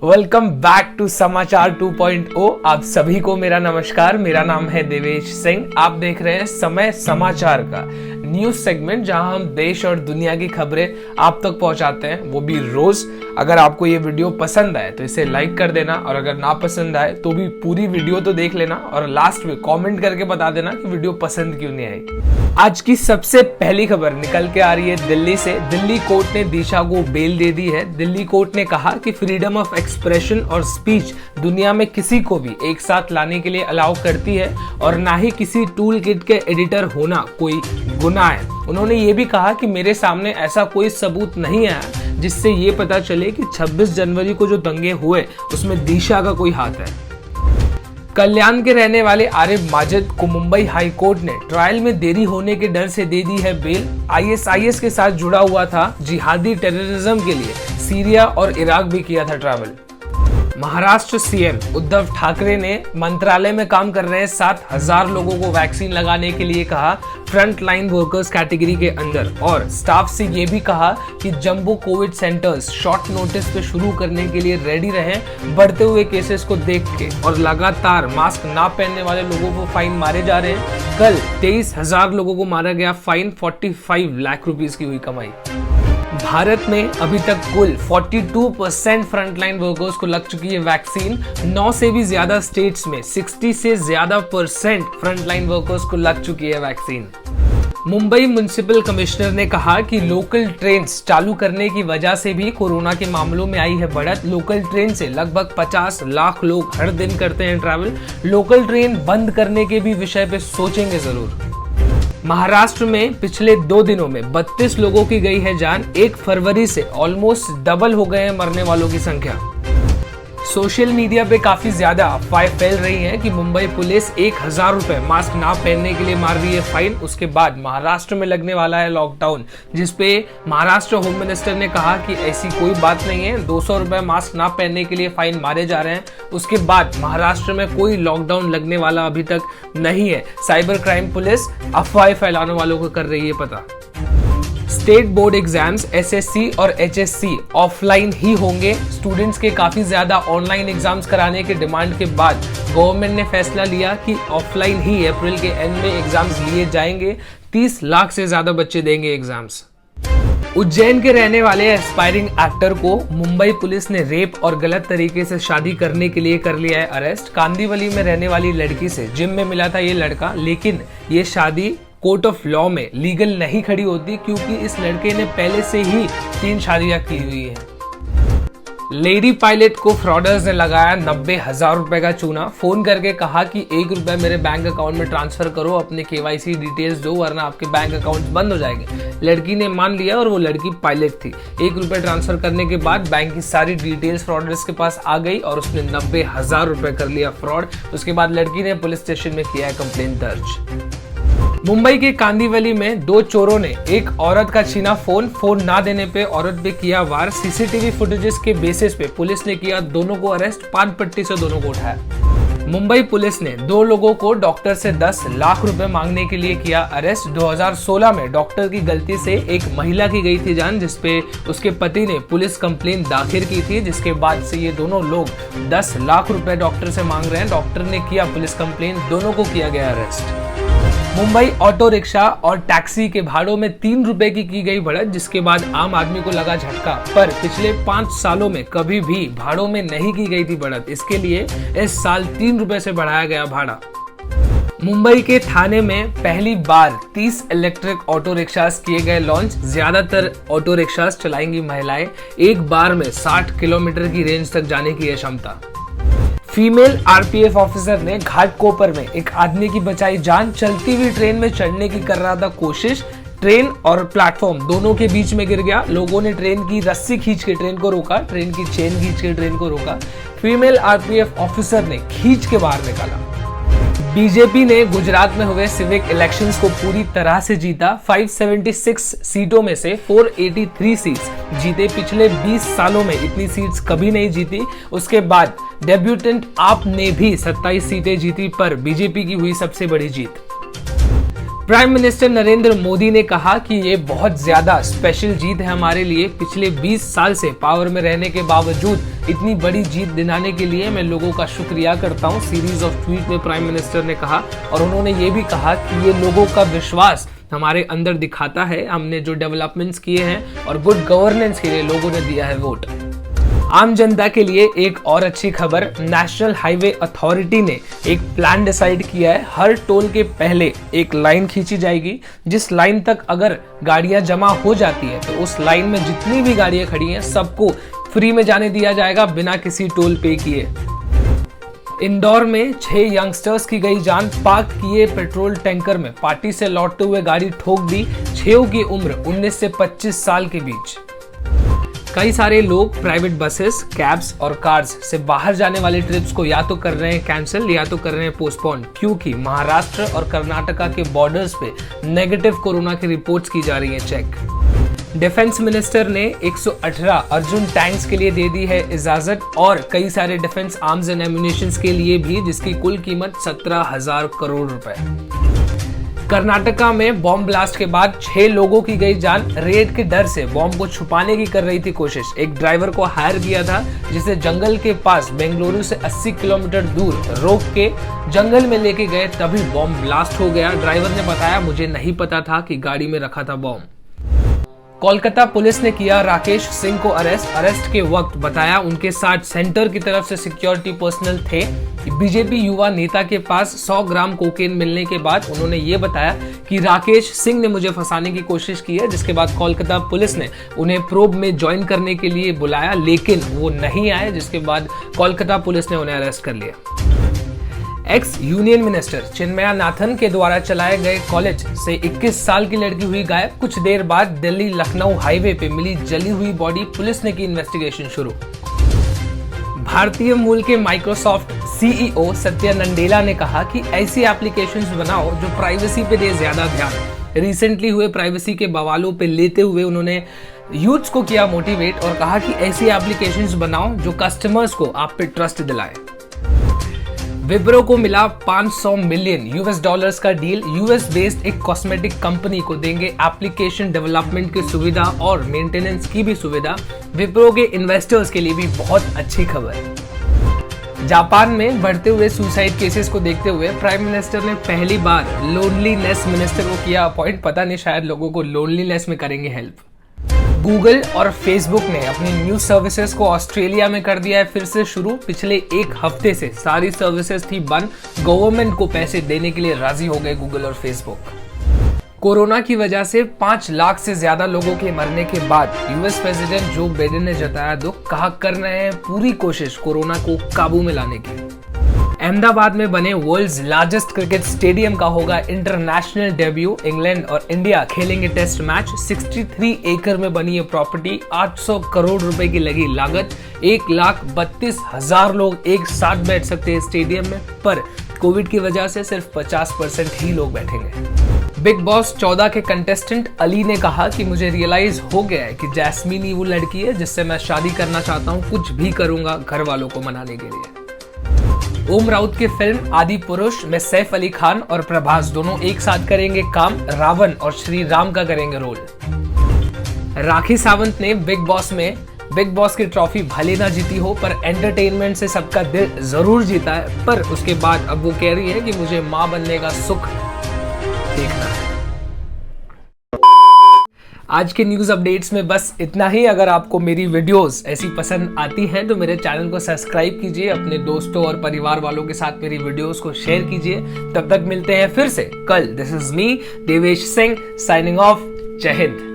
Welcome back to समाचार 2.0। आप सभी को मेरा नमस्कार। मेरा नाम है देवेश सिंह। आप देख रहे हैं समय समाचार का न्यूज सेगमेंट, जहां हम देश और दुनिया की खबरें आप तक पहुंचाते हैं, वो भी रोज। अगर आपको ये वीडियो पसंद आए तो इसे लाइक कर देना, और अगर ना पसंद आए तो भी पूरी वीडियो तो देख लेना और लास्ट में कमेंट करके बता देना कि वीडियो पसंद क्यों नहीं आई। आज की सबसे पहली खबर निकल के आ रही है दिल्ली से। दिल्ली कोर्ट ने दिशा को बेल दे दी है। दिल्ली कोर्ट ने कहा कि फ्रीडम ऑफ एक्सप्रेशन और स्पीच दुनिया में किसी को भी एक साथ लाने के लिए अलाउ करती है, और ना ही किसी टूल किट के एडिटर होना कोई गुनाह है। उन्होंने ये भी कहा कि मेरे सामने ऐसा कोई सबूत नहीं आया जिससे ये पता चले कि 26 जनवरी को जो दंगे हुए उसमें दिशा का कोई हाथ है। कल्याण के रहने वाले आरिफ माजिद को मुंबई हाई कोर्ट ने ट्रायल में देरी होने के डर से दे दी है बेल। आईएसआईएस के साथ जुड़ा हुआ था, जिहादी टेररिज्म के लिए सीरिया और इराक भी किया था ट्रैवल। महाराष्ट्र सीएम उद्धव ठाकरे ने मंत्रालय में काम कर रहे 7,000 लोगों को वैक्सीन लगाने के लिए कहा, फ्रंट लाइन वर्कर्स कैटेगरी के अंदर, और स्टाफ से ये भी कहा कि jumbo Covid centres short notice पे शुरू करने के लिए रेडी रहें। बढ़ते हुए केसेस को देख के और लगातार मास्क ना पहनने वाले लोगों को फाइन मारे जा रहे हैं। कल 23,000 लोगों को मारा गया फाइन, 45 लाख रुपीस की हुई कमाई। भारत में अभी तक कुल 42% फ्रंटलाइन वर्कर्स को लग चुकी है वैक्सीन। 9 से भी ज्यादा स्टेट्स में 60 से ज्यादा % फ्रंटलाइन वर्कर्स को लग चुकी है वैक्सीन। मुंबई म्युनिसिपल कमिश्नर ने कहा कि लोकल ट्रेन्स चालू करने की वजह से भी कोरोना के मामलों में आई है बढ़त। लोकल ट्रेन से लगभग 50 लाख लोग हर दिन करते हैं ट्रैवल। लोकल ट्रेन बंद करने के भी विषय पे सोचेंगे जरूर। महाराष्ट्र में पिछले 2 दिनों में 32 लोगों की गई है जान। 1 फरवरी से ऑलमोस्ट डबल हो गए हैं मरने वालों की संख्या। सोशल मीडिया पे काफी ज्यादा अफवाहें फैल रही हैं कि मुंबई पुलिस 1,000 रुपए मास्क ना पहनने के लिए मार रही है फाइन। उसके बाद महाराष्ट्र में लगने वाला है लॉकडाउन, जिसपे महाराष्ट्र होम मिनिस्टर ने कहा कि ऐसी कोई बात नहीं है, 200 रुपए मास्क ना पहनने के लिए फाइन मारे जा रहे हैं। उसके बाद महाराष्ट्र में कोई लॉकडाउन लगने वाला अभी तक नहीं है। साइबर क्राइम पुलिस अफवाहें फैलाने वालों को कर रही है पता। स्टेट बोर्ड एग्जाम्स एसएससी और एचएससी ऑफलाइन ही होंगे। स्टूडेंट्स के काफी ज्यादा ऑनलाइन एग्जाम्स कराने के डिमांड के बाद गवर्नमेंट ने फैसला लिया कि ऑफलाइन ही अप्रैल के एंड में एग्जाम्स लिए जाएंगे। 30 लाख से ज्यादा बच्चे देंगे एग्जाम्स। उज्जैन के रहने वाले एस्पायरिंग एक्टर को मुंबई पुलिस ने रेप और गलत तरीके से शादी करने के लिए कर लिया है अरेस्ट। कांदीवली में रहने वाली लड़की से जिम में मिला था ये लड़का, लेकिन ये शादी कोर्ट ऑफ लॉ में लीगल नहीं खड़ी होती, क्योंकि इस लड़के ने पहले से ही 3 शादियां की हुई हैं। लेडी पायलट को फ्रॉडर्स ने लगाया 90,000 रुपए का चूना। फोन करके कहा कि 1 रुपए मेरे बैंक अकाउंट में ट्रांसफर करो, अपने KYC डिटेल्स दो, वरना आपके बैंक अकाउंट बंद हो जाएंगे। लड़की ने मान लिया और वो लड़की पायलट थी। 1 रुपए ट्रांसफर करने के बाद बैंक की सारी डिटेल्स फ्रॉडर्स के पास आ गई और उसने 90,000 रुपए कर लिया फ्रॉड। उसके बाद लड़की ने पुलिस स्टेशन में किया है कंप्लेंट दर्ज। मुंबई के कांदीवली में 2 चोरों ने एक औरत का छीना फोन ना देने पे औरत पे किया वार। सीसीटीवी फुटेजेस के बेसिस पे पुलिस ने किया दोनों को अरेस्ट। पान पट्टी से दोनों को उठाया। मुंबई पुलिस ने 2 लोगों को डॉक्टर से 10 लाख रुपए मांगने के लिए किया अरेस्ट। 2016 में डॉक्टर की गलती से एक महिला की गई थी जान, जिसपे उसके पति ने पुलिस कंप्लेंट दाखिल की थी, जिसके बाद से ये दोनों लोग 10 लाख रुपए डॉक्टर से मांग रहे हैं। डॉक्टर ने किया पुलिस कंप्लेंट, दोनों को किया गया अरेस्ट। मुंबई ऑटो रिक्शा और टैक्सी के भाड़ों में 3 रुपए की गई बढ़त, जिसके बाद आम आदमी को लगा झटका। पर पिछले 5 सालों में कभी भी भाड़ों में नहीं की गई थी बढ़त। इसके लिए इस साल 3 रुपए से बढ़ाया गया भाड़ा। मुंबई के थाने में पहली बार 30 इलेक्ट्रिक ऑटो रिक्शास किए गए लॉन्च। ज्यादातर ऑटो रिक्शास चलाएंगी महिलाएं। एक बार में 60 किलोमीटर की रेंज तक जाने की है क्षमता। फीमेल RPF ऑफिसर ने घाटकोपर में एक आदमी की बचाई जान। चलती हुई ट्रेन में चढ़ने की कर रहा था कोशिश। ट्रेन और प्लेटफॉर्म दोनों के बीच में गिर गया। लोगों ने ट्रेन की रस्सी खींच के ट्रेन को रोका, ट्रेन की चेन खींच के ट्रेन को रोका। फीमेल RPF ऑफिसर ने खींच के बाहर निकाला। बीजेपी ने गुजरात में हुए सिविक इलेक्शंस को पूरी तरह से जीता। 576 सीटों में से 483 सीट्स जीते। पिछले 20 सालों में इतनी सीट्स कभी नहीं जीती। उसके बाद डेब्यूटेंट आप ने भी 27 सीटें जीती, पर बीजेपी की हुई सबसे बड़ी जीत। प्राइम मिनिस्टर नरेंद्र मोदी ने कहा कि ये बहुत ज्यादा स्पेशल जीत है हमारे लिए। पिछले 20 साल से पावर में रहने के बावजूद इतनी बड़ी जीत दिलाने के लिए मैं लोगों का शुक्रिया करता हूं, सीरीज ऑफ ट्वीट में प्राइम मिनिस्टर ने कहा। और उन्होंने ये भी कहा कि ये लोगों का विश्वास हमारे अंदर दिखाता है। हमने जो डेवलपमेंट्स किए हैं और गुड गवर्नेंस के लिए लोगों ने दिया है वोट। आम जनता के लिए एक और अच्छी खबर, नेशनल हाईवे अथॉरिटी ने एक प्लान डिसाइड किया है। हर टोल के पहले एक लाइन खींची जाएगी, जिस लाइन तक अगर गाड़ियां जमा हो जाती है तो उस लाइन में जितनी भी गाड़ियां खड़ी हैं सबको फ्री में जाने दिया जाएगा बिना किसी टोल पे किए। इंदौर में 6 यंगस्टर्स की गई जान, पार्क किए पेट्रोल टैंकर में पार्टी से लौटते हुए गाड़ी ठोक दी। 6 की उम्र 19 से 25 साल के बीच। कई सारे लोग प्राइवेट बसेस, कैब्स और कार्स से बाहर जाने वाले ट्रिप्स को या तो कर रहे हैं कैंसिल या तो कर रहे हैं पोस्टपोन, क्योंकि महाराष्ट्र और कर्नाटका के बॉर्डर्स पे नेगेटिव कोरोना की रिपोर्ट्स की जा रही है चेक। डिफेंस मिनिस्टर ने 118 अर्जुन टैंक्स के लिए दे दी है इजाजत और कई सारे डिफेंस आर्म्स एंड एम्युनिशंस के लिए भी, जिसकी कुल कीमत 17,000 करोड़ रुपए। कर्नाटका में बॉम्ब ब्लास्ट के बाद 6 लोगों की गई जान। रेड के डर से बॉम्ब को छुपाने की कर रही थी कोशिश। एक ड्राइवर को हायर किया था जिसे जंगल के पास बेंगलुरु से 80 किलोमीटर दूर रोक के जंगल में लेके गए, तभी बॉम्ब ब्लास्ट हो गया। ड्राइवर ने बताया, मुझे नहीं पता था कि गाड़ी में रखा था बॉम्ब। कोलकाता पुलिस ने किया राकेश सिंह को अरेस्ट के वक्त बताया उनके साथ सेंटर की तरफ से सिक्योरिटी पर्सनल थे। बीजेपी युवा नेता के पास 100 ग्राम कोकेन मिलने के बाद उन्होंने ये बताया कि राकेश सिंह ने मुझे फंसाने की कोशिश की है, जिसके बाद कोलकाता पुलिस ने उन्हें प्रोब में ज्वाइन करने के लिए बुलाया, लेकिन वो नहीं आए, जिसके बाद कोलकाता पुलिस ने उन्हें अरेस्ट कर लिया। X union minister Chinmaya Nathan के द्वारा चलाए गए कॉलेज से 21 साल की लड़की हुई गायब। कुछ देर बाद दिल्ली लखनऊ हाईवे पे मिली जली हुई बॉडी, पुलिस ने की इन्वेस्टिगेशन शुरू। भारतीय मूल के माइक्रोसॉफ्ट सीईओ सत्या नडेला ने कहा कि ऐसी एप्लीकेशंस बनाओ जो प्राइवेसी पे दे ज्यादा ध्यान। रिसेंटली हुए प्राइवेसी के बवालों पे लेते हुए उन्होंने यूथ्स को किया मोटिवेट और कहा कि ऐसी एप्लीकेशंस बनाओ जो कस्टमर्स को आप पे ट्रस्ट दिलाए। विप्रो को मिला $500 मिलियन का डील। यूएस बेस्ड एक कॉस्मेटिक कंपनी को देंगे एप्लीकेशन डेवलपमेंट की सुविधा और मेंटेनेंस की भी सुविधा। विप्रो के इन्वेस्टर्स के लिए भी बहुत अच्छी खबर। जापान में बढ़ते हुए सुसाइड केसेस को देखते हुए प्राइम मिनिस्टर ने पहली बार लोनलीनेस मिनिस्टर को किया अपॉइंट। पता नहीं, शायद लोगों को लोनलीनेस में करेंगे हेल्प। गूगल और फेसबुक ने अपनी न्यूज सर्विसेज को ऑस्ट्रेलिया में कर दिया है फिर से शुरू। पिछले 1 हफ्ते से सारी सर्विसेज थी बंद। गवर्नमेंट को पैसे देने के लिए राजी हो गए गूगल और फेसबुक। कोरोना की वजह से 5 लाख से ज्यादा लोगों के मरने के बाद यूएस प्रेसिडेंट जो बाइडेन ने जताया दुख, कहा कर रहे हैं पूरी कोशिश कोरोना को काबू में लाने की। अहमदाबाद में बने वर्ल्ड्स लार्जेस्ट क्रिकेट स्टेडियम का होगा इंटरनेशनल डेब्यू। इंग्लैंड और इंडिया खेलेंगे टेस्ट मैच। 63 एकड़ में बनी ये प्रॉपर्टी, 800 करोड़ रुपए की लगी लागत। 1,32,000 लोग एक साथ बैठ सकते हैं स्टेडियम में, पर कोविड की वजह से सिर्फ 50% ही लोग बैठेंगे। बिग बॉस 14 के कंटेस्टेंट अली ने कहा कि मुझे रियलाइज हो गया है कि जैस्मीन ही वो लड़की है जिससे मैं शादी करना चाहता हूँ। कुछ भी करूंगा घर वालों को मनाने के लिए। ओम राउत की फिल्म आदि पुरुष में सैफ अली खान और प्रभास दोनों एक साथ करेंगे काम। रावण और श्री राम का करेंगे रोल। राखी सावंत ने बिग बॉस की ट्रॉफी भले ना जीती हो, पर एंटरटेनमेंट से सबका दिल जरूर जीता है। पर उसके बाद अब वो कह रही है कि मुझे मां बनने का सुख देखना है। आज के न्यूज अपडेट्स में बस इतना ही। अगर आपको मेरी वीडियोस ऐसी पसंद आती हैं तो मेरे चैनल को सब्सक्राइब कीजिए, अपने दोस्तों और परिवार वालों के साथ मेरी वीडियोस को शेयर कीजिए। तब तक मिलते हैं फिर से कल। This is me Devesh Singh signing off. जय हिंद।